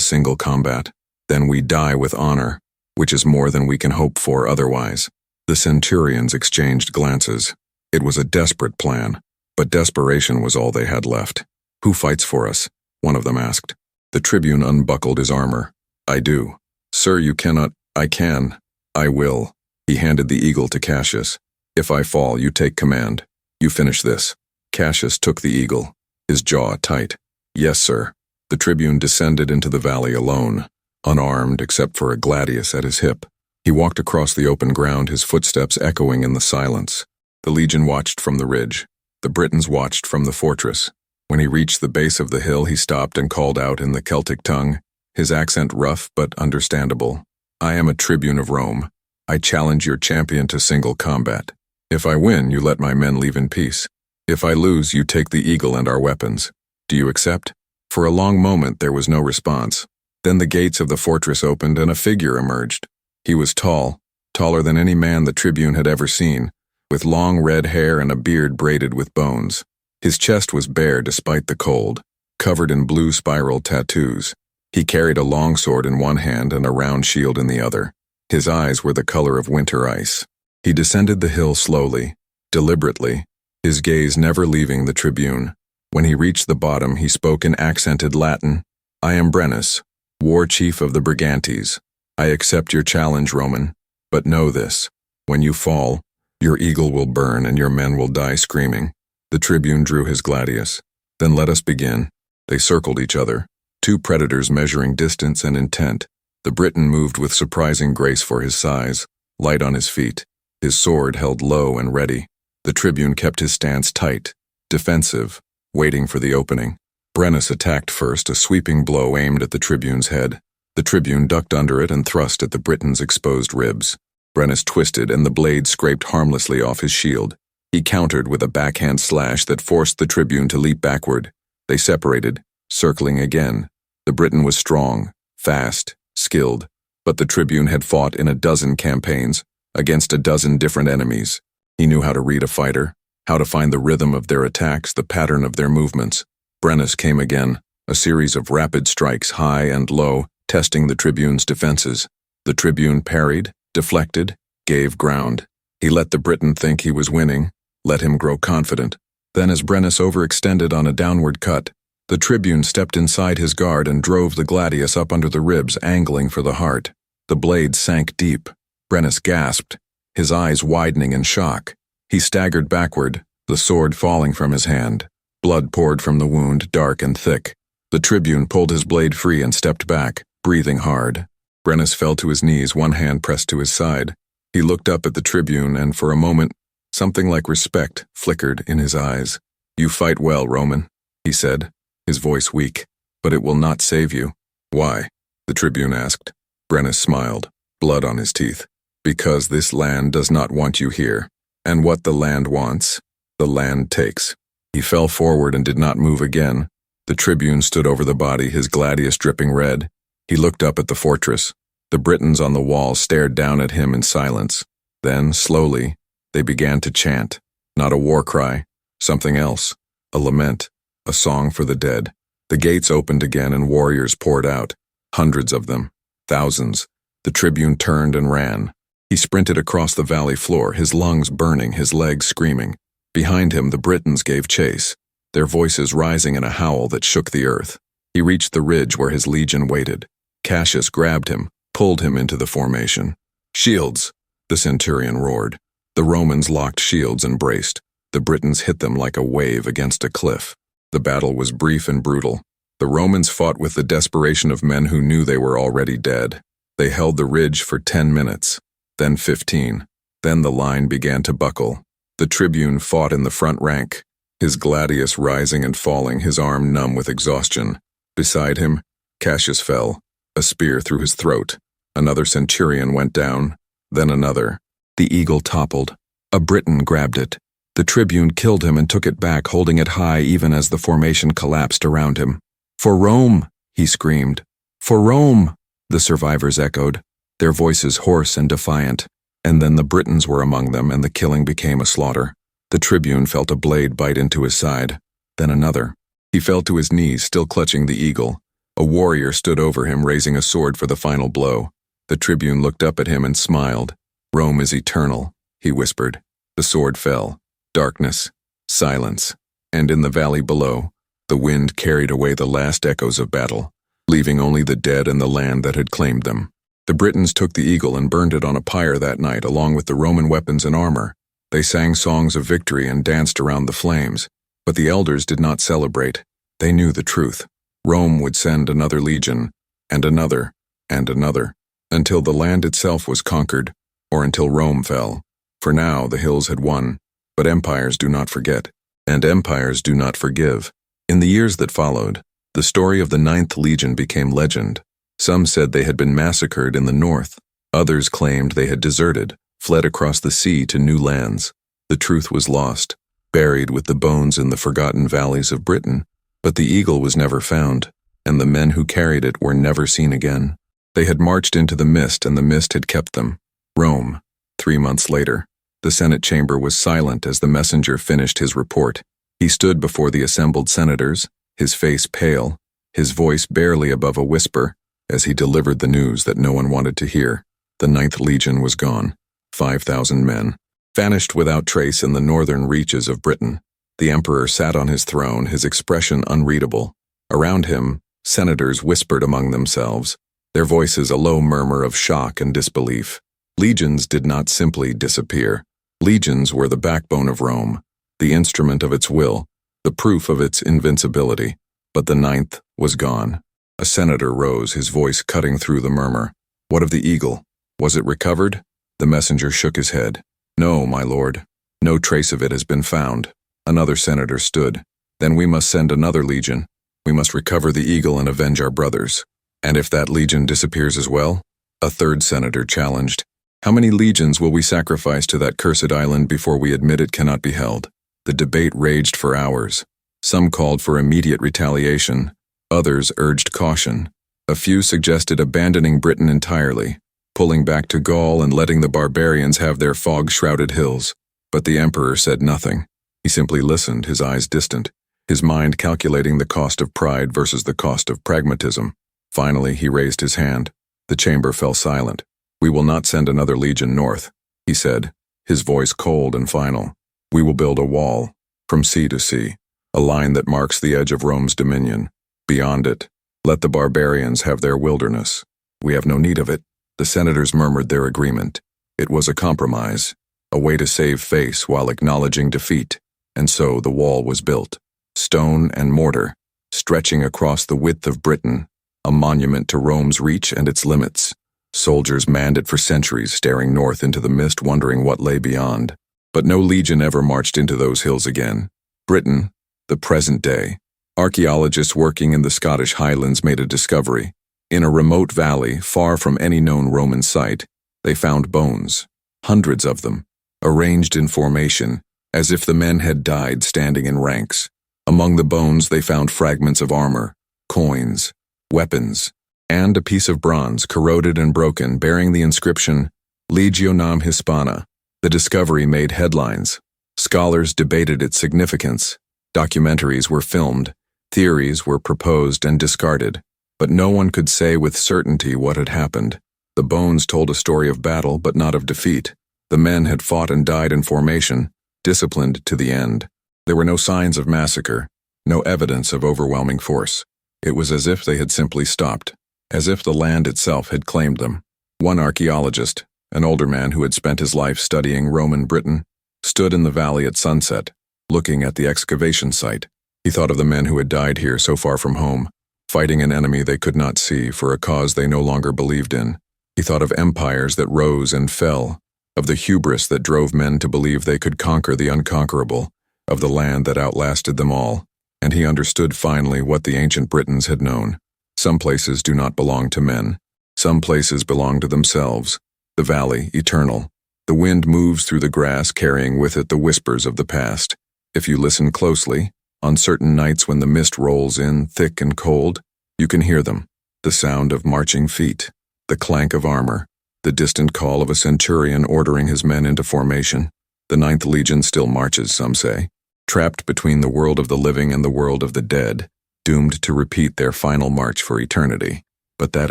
single combat, then we die with honor, which is more than we can hope for otherwise." The centurions exchanged glances. It was a desperate plan, but desperation was all they had left. "Who fights for us?" one of them asked. The tribune unbuckled his armor. "I do." "Sir, you cannot." "I can. I will." He handed the eagle to Cassius. "If I fall, you take command. You finish this." Cassius took the eagle, his jaw tight. "Yes, sir." The tribune descended into the valley alone, unarmed except for a gladius at his hip. He walked across the open ground, his footsteps echoing in the silence. The legion watched from the ridge. The Britons watched from the fortress. When he reached the base of the hill, he stopped and called out in the Celtic tongue, his accent rough but understandable. "I am a tribune of Rome. I challenge your champion to single combat. If I win, you let my men leave in peace. If I lose, you take the eagle and our weapons. Do you accept?" For a long moment there was no response. Then the gates of the fortress opened and a figure emerged. He was tall, taller than any man the tribune had ever seen, with long red hair and a beard braided with bones. His chest was bare despite the cold, covered in blue spiral tattoos. He carried a long sword in one hand and a round shield in the other. His eyes were the color of winter ice. He descended the hill slowly, deliberately, his gaze never leaving the tribune. When he reached the bottom, he spoke in accented Latin. "I am Brennus, war chief of the Brigantes. I accept your challenge, Roman. But know this, when you fall, your eagle will burn and your men will die screaming." The tribune drew his gladius. "Then let us begin." They circled each other, two predators measuring distance and intent. The Briton moved with surprising grace for his size, light on his feet, his sword held low and ready. The tribune kept his stance tight, defensive, waiting for the opening. Brennus attacked first, a sweeping blow aimed at the tribune's head. The tribune ducked under it and thrust at the Briton's exposed ribs. Brennus twisted and the blade scraped harmlessly off his shield. He countered with a backhand slash that forced the tribune to leap backward. They separated, circling again. The Briton was strong, fast, skilled, but the tribune had fought in a dozen campaigns, against a dozen different enemies. He knew how to read a fighter, how to find the rhythm of their attacks, the pattern of their movements. Brennus came again, a series of rapid strikes high and low, testing the tribune's defenses. The tribune parried, deflected, gave ground. He let the Briton think he was winning, let him grow confident. Then as Brennus overextended on a downward cut, the tribune stepped inside his guard and drove the gladius up under the ribs, angling for the heart. The blade sank deep. Brennus gasped, his eyes widening in shock. He staggered backward, the sword falling from his hand. Blood poured from the wound, dark and thick. The tribune pulled his blade free and stepped back, breathing hard. Brennus fell to his knees, one hand pressed to his side. He looked up at the tribune, and for a moment, something like respect flickered in his eyes. "You fight well, Roman," he said, his voice weak, "but it will not save you." "Why?" the tribune asked. Brennus smiled, blood on his teeth. "Because this land does not want you here, and what the land wants, the land takes." He fell forward and did not move again. The tribune stood over the body, his gladius dripping red. He looked up at the fortress. The Britons on the wall stared down at him in silence. Then, slowly, they began to chant. Not a war cry, something else. A lament, a song for the dead. The gates opened again and warriors poured out. Hundreds of them. Thousands. The tribune turned and ran. He sprinted across the valley floor, his lungs burning, his legs screaming. Behind him, the Britons gave chase, their voices rising in a howl that shook the earth. He reached the ridge where his legion waited. Cassius grabbed him, pulled him into the formation. "Shields!" the centurion roared. The Romans locked shields and braced. The Britons hit them like a wave against a cliff. The battle was brief and brutal. The Romans fought with the desperation of men who knew they were already dead. They held the ridge for 10 minutes, then 15. Then the line began to buckle. The tribune fought in the front rank, his gladius rising and falling, his arm numb with exhaustion. Beside him, Cassius fell, a spear through his throat. Another centurion went down, then another. The eagle toppled. A Briton grabbed it. The tribune killed him and took it back, holding it high even as the formation collapsed around him. "For Rome!" he screamed. "For Rome!" the survivors echoed, their voices hoarse and defiant. And then the Britons were among them, and the killing became a slaughter. The tribune felt a blade bite into his side, then another. He fell to his knees, still clutching the eagle. A warrior stood over him, raising a sword for the final blow. The tribune looked up at him and smiled. "Rome is eternal," he whispered. The sword fell. Darkness, silence, and in the valley below, the wind carried away the last echoes of battle, leaving only the dead and the land that had claimed them. The Britons took the eagle and burned it on a pyre that night, along with the Roman weapons and armor. They sang songs of victory and danced around the flames. But the elders did not celebrate. They knew the truth. Rome would send another legion, and another, and another, until the land itself was conquered, or until Rome fell. For now, the hills had won, but empires do not forget, and empires do not forgive. In the years that followed, the story of the 9th Legion became legend. Some said they had been massacred in the north. Others claimed they had deserted, fled across the sea to new lands. The truth was lost, buried with the bones in the forgotten valleys of Britain. But the eagle was never found, and the men who carried it were never seen again. They had marched into the mist, and the mist had kept them. Rome. 3 months later, the Senate chamber was silent as the messenger finished his report. He stood before the assembled senators, his face pale, his voice barely above a whisper, as he delivered the news that no one wanted to hear. The 9th Legion was gone. 5,000 men, vanished without trace in the northern reaches of Britain. The emperor sat on his throne, his expression unreadable. Around him, senators whispered among themselves, their voices a low murmur of shock and disbelief. Legions did not simply disappear. Legions were the backbone of Rome, the instrument of its will, the proof of its invincibility. But the 9th was gone. A senator rose, his voice cutting through the murmur. "What of the eagle? Was it recovered?" The messenger shook his head. "No, my lord. No trace of it has been found." Another senator stood. "Then we must send another legion. We must recover the eagle and avenge our brothers." "And if that legion disappears as well?" A third senator challenged. "How many legions will we sacrifice to that cursed island before we admit it cannot be held?" The debate raged for hours. Some called for immediate retaliation. Others urged caution. A few suggested abandoning Britain entirely, pulling back to Gaul and letting the barbarians have their fog-shrouded hills. But the emperor said nothing. He simply listened, his eyes distant, his mind calculating the cost of pride versus the cost of pragmatism. Finally, he raised his hand. The chamber fell silent. "We will not send another legion north," he said, his voice cold and final. "We will build a wall, from sea to sea, a line that marks the edge of Rome's dominion. Beyond it, let the barbarians have their wilderness. We have no need of it." The senators murmured their agreement. It was a compromise, a way to save face while acknowledging defeat. And so the wall was built, stone and mortar, stretching across the width of Britain, a monument to Rome's reach and its limits. Soldiers manned it for centuries, staring north into the mist, wondering what lay beyond. But no legion ever marched into those hills again. Britain, the present day. Archaeologists working in the Scottish Highlands made a discovery. In a remote valley, far from any known Roman site, they found bones, hundreds of them, arranged in formation, as if the men had died standing in ranks. Among the bones they found fragments of armor, coins, weapons, and a piece of bronze corroded and broken bearing the inscription Legionam Hispana. The discovery made headlines. Scholars debated its significance. Documentaries were filmed. Theories were proposed and discarded. But no one could say with certainty what had happened. The bones told a story of battle, but not of defeat. The men had fought and died in formation, disciplined to the end. There were no signs of massacre, no evidence of overwhelming force. It was as if they had simply stopped, as if the land itself had claimed them. One archaeologist, an older man who had spent his life studying Roman Britain, stood in the valley at sunset, looking at the excavation site. He thought of the men who had died here so far from home, fighting an enemy they could not see for a cause they no longer believed in. He thought of empires that rose and fell, of the hubris that drove men to believe they could conquer the unconquerable, of the land that outlasted them all. And he understood finally what the ancient Britons had known. Some places do not belong to men. Some places belong to themselves. The valley, eternal. The wind moves through the grass, carrying with it the whispers of the past. If you listen closely, on certain nights when the mist rolls in, thick and cold, you can hear them. The sound of marching feet, the clank of armor, the distant call of a centurion ordering his men into formation. The Ninth Legion still marches, some say, trapped between the world of the living and the world of the dead, doomed to repeat their final march for eternity. But that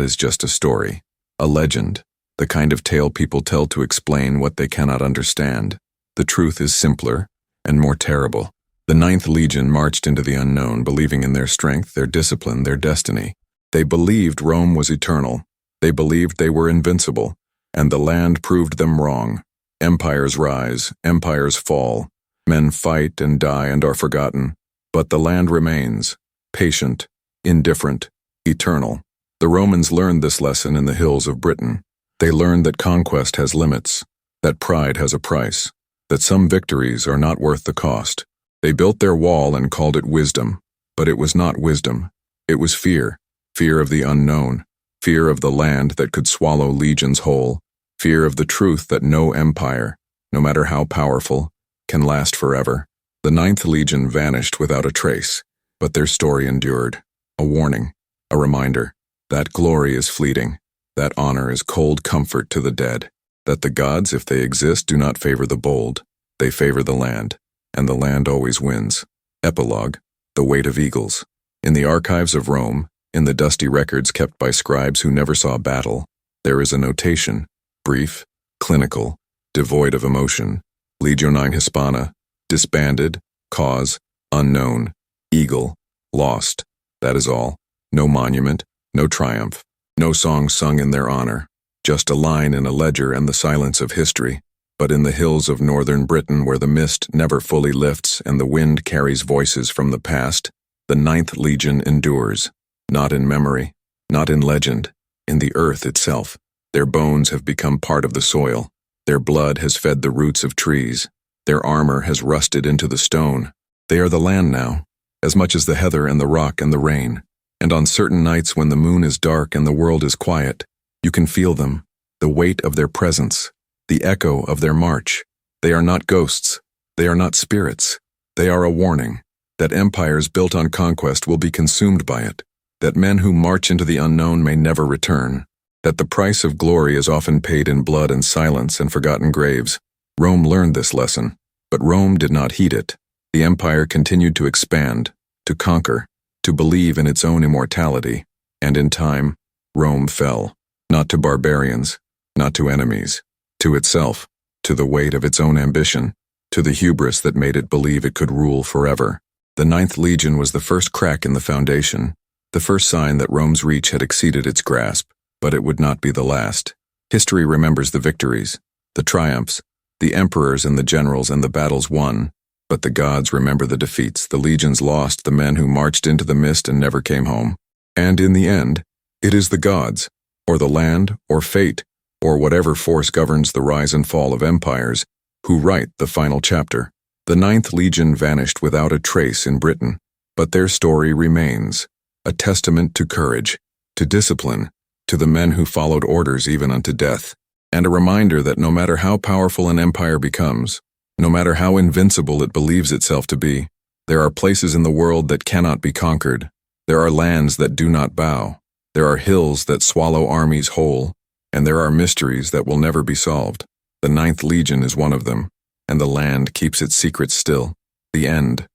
is just a story, a legend, the kind of tale people tell to explain what they cannot understand. The truth is simpler and more terrible. The Ninth Legion marched into the unknown, believing in their strength, their discipline, their destiny. They believed Rome was eternal. They believed they were invincible, and the land proved them wrong. Empires rise, empires fall. Men fight and die and are forgotten. But the land remains, patient, indifferent, eternal. The Romans learned this lesson in the hills of Britain. They learned that conquest has limits, that pride has a price, that some victories are not worth the cost. They built their wall and called it wisdom, but it was not wisdom. It was fear, fear of the unknown, fear of the land that could swallow legions whole, fear of the truth that no empire, no matter how powerful, can last forever. The Ninth Legion vanished without a trace, but their story endured. A warning, a reminder, that glory is fleeting, that honor is cold comfort to the dead, that the gods, if they exist, do not favor the bold, they favor the land, and the land always wins. Epilogue, the weight of eagles. In the archives of Rome, in the dusty records kept by scribes who never saw battle, there is a notation, brief, clinical, devoid of emotion. Legionine Hispana, disbanded, cause, unknown, eagle, lost. That is all. No monument, no triumph, no song sung in their honor, just a line in a ledger and the silence of history. But in the hills of northern Britain, where the mist never fully lifts and the wind carries voices from the past, the Ninth Legion endures. Not in memory, not in legend, in the earth itself. Their bones have become part of the soil. Their blood has fed the roots of trees. Their armor has rusted into the stone. They are the land now, as much as the heather and the rock and the rain. And on certain nights when the moon is dark and the world is quiet, you can feel them, the weight of their presence, the echo of their march. They are not ghosts. They are not spirits. They are a warning that empires built on conquest will be consumed by it, that men who march into the unknown may never return, that the price of glory is often paid in blood and silence and forgotten graves. Rome learned this lesson, but Rome did not heed it. The empire continued to expand, to conquer, to believe in its own immortality, and in time, Rome fell, not to barbarians, not to enemies, to itself, to the weight of its own ambition, to the hubris that made it believe it could rule forever. The Ninth Legion was the first crack in the foundation, the first sign that Rome's reach had exceeded its grasp, but it would not be the last. History remembers the victories, the triumphs, the emperors and the generals and the battles won, but the gods remember the defeats, the legions lost, the men who marched into the mist and never came home. And in the end, it is the gods, or the land, or fate, or whatever force governs the rise and fall of empires, who write the final chapter. The Ninth Legion vanished without a trace in Britain, but their story remains, a testament to courage, to discipline, to the men who followed orders even unto death, and a reminder that no matter how powerful an empire becomes, no matter how invincible it believes itself to be, there are places in the world that cannot be conquered. There are lands that do not bow. There are hills that swallow armies whole, and there are mysteries that will never be solved. The Ninth Legion is one of them, and the land keeps its secrets still. The end.